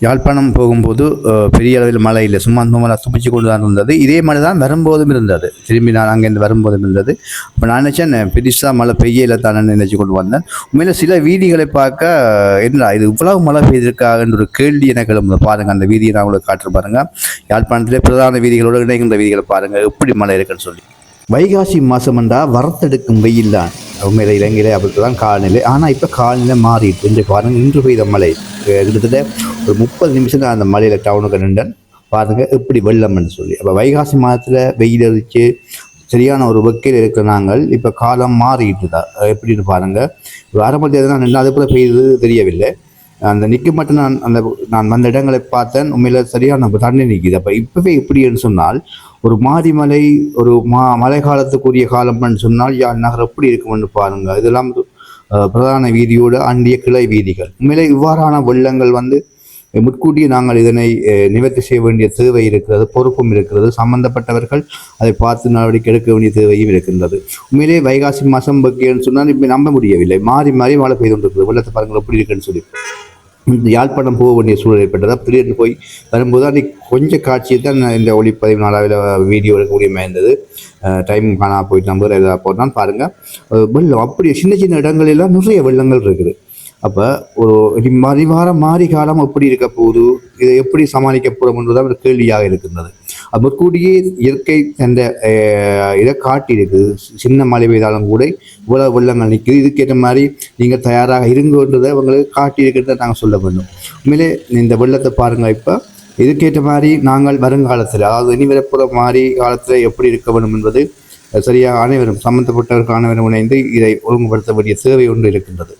யாழ்ப்பாணம் போகும்போது பெரிய அளவில் மழை இல்லை, சும்மா நோமலாக துப்பிச்சு கொண்டு தான் இருந்தது. இதே மழை தான் வரும்போதும் இருந்தது, திரும்பி நான் அங்கேருந்து வரும்போதும் இருந்தது. அப்போ நான் நினச்சேன் பெருசாக மழை பெய்யலை தானே நினச்சி கொண்டு வந்தேன். உண்மையில் சில வீதிகளை பார்க்க என்ன இது இவ்வளவு மழை பெய்திருக்காங்கன்ற ஒரு கேள்வி எனக்கு எழும்புது. பாருங்கள், அந்த வீதியை நான் உங்களுக்கு காட்டுற பாருங்கள். யாழ்ப்பாணத்திலே பிரதான வீதிகளோடு இணைகின்ற வீதிகளை பாருங்கள் எப்படி மழை இருக்குன்னு சொல்லி. வைகாசி மாதம் வந்தால் வரத்தெடுக்கும் வெயில் தான் உண்மையில இலங்கையிலே அப்படி தான் காலநிலை. ஆனால் இப்போ காலநிலை மாறிட்டு இன்று பாருங்கள், இன்று பெய்த மழை கிட்டத்தட்ட ஒரு 30 நிமிஷம் தான் அந்த மலையில் டவுனுக்கு நின்றன். பாருங்கள் எப்படி வெள்ளம்னு சொல்லி. அப்போ வைகாசி மாதத்தில் வெயில் அடித்து சரியான ஒரு வெக்கையில் இருக்கிற நாங்கள் இப்போ காலம் மாறிட்டு தான் எப்படின்னு பாருங்கள். ஆரம்பத்தில் தான் நின்று அது கூட பெய்தது தெரியவில்லை. அந்த நிற்க மட்டும் நான் வந்த இடங்களை பார்த்தேன். உண்மையில சரியான தண்ணி நிற்கிது. அப்போ இப்போவே எப்படின்னு சொன்னால் ஒரு மாரிமலை ஒரு மழை காலத்துக்குரிய காலம்னு சொன்னால் யாழ் நகர் எப்படி இருக்கும்னு பாருங்கள். இதெல்லாம் பிரதான வீதியோடு அண்டிய கிளை வீதிகள். உண்மையிலே இவ்வாறான வெள்ளங்கள் முன்கூட்டியே நாங்கள் இதனை நிவர்த்தி செய்ய வேண்டிய தேவை இருக்கிறது, பொறுப்பும் இருக்கிறது. சம்பந்தப்பட்டவர்கள் அதை பார்த்து நடவடிக்கை எடுக்க வேண்டிய தேவையும் இருக்கின்றது. உண்மையிலே வைகாசி மாதம் பக்கியன்னு சொன்னால் இப்போ நம்ப முடியவில்லை. மாறி மாறி மழை பெய்து கொண்டிருக்கிறது. வெள்ளத்தை பாருங்கள் எப்படி இருக்குன்னு சொல்லி. யாழ்ப்பாணம் போக வேண்டிய சூழல் ஏற்பட்டதா திடீர்னு போய் வரும்போது அன்றைக்கி கொஞ்சம் காட்சியை தான் இந்த ஒளிப்பதிவு நாளாவில் வீடியோ எடுக்கக்கூடிய இருந்தது. டைம் காணாமல் போயிட்டு நம்ம எதாவது போட்டான்னு பாருங்கள். வெள்ளம் அப்படி சின்ன சின்ன இடங்களெல்லாம் நிறைய வெள்ளங்கள் இருக்குது. அப்போ ஒரு மாறி காலம் எப்படி இருக்க போகுது, இதை எப்படி சமாளிக்க போகிறோம்ன்றதான் ஒரு கேள்வியாக இருக்கின்றது. அது கூடியே இயற்கை அந்த இதை காட்டியிருக்கு. சின்ன மழை பெய்தாலும் கூட இவ்வளவு வெள்ளங்கள் நிற்குது, இதுக்கேற்ற மாதிரி நீங்கள் தயாராக இருங்கன்றதை அவங்களுக்கு காட்டியிருக்கிறத நாங்கள் சொல்ல வேண்டும். உண்மையிலே இந்த வெள்ளத்தை பாருங்கள். இப்போ இதுக்கேற்ற மாதிரி நாங்கள் வருங்காலத்தில், அதாவது இனி வரப்புற மாறி காலத்தில் எப்படி இருக்க வேண்டும் என்பது சரியாக அனைவரும் சம்பந்தப்பட்டவர்கள் அனைவரும் இணைந்து இதை ஒழுங்குபடுத்த வேண்டிய தேவை ஒன்று இருக்கின்றது.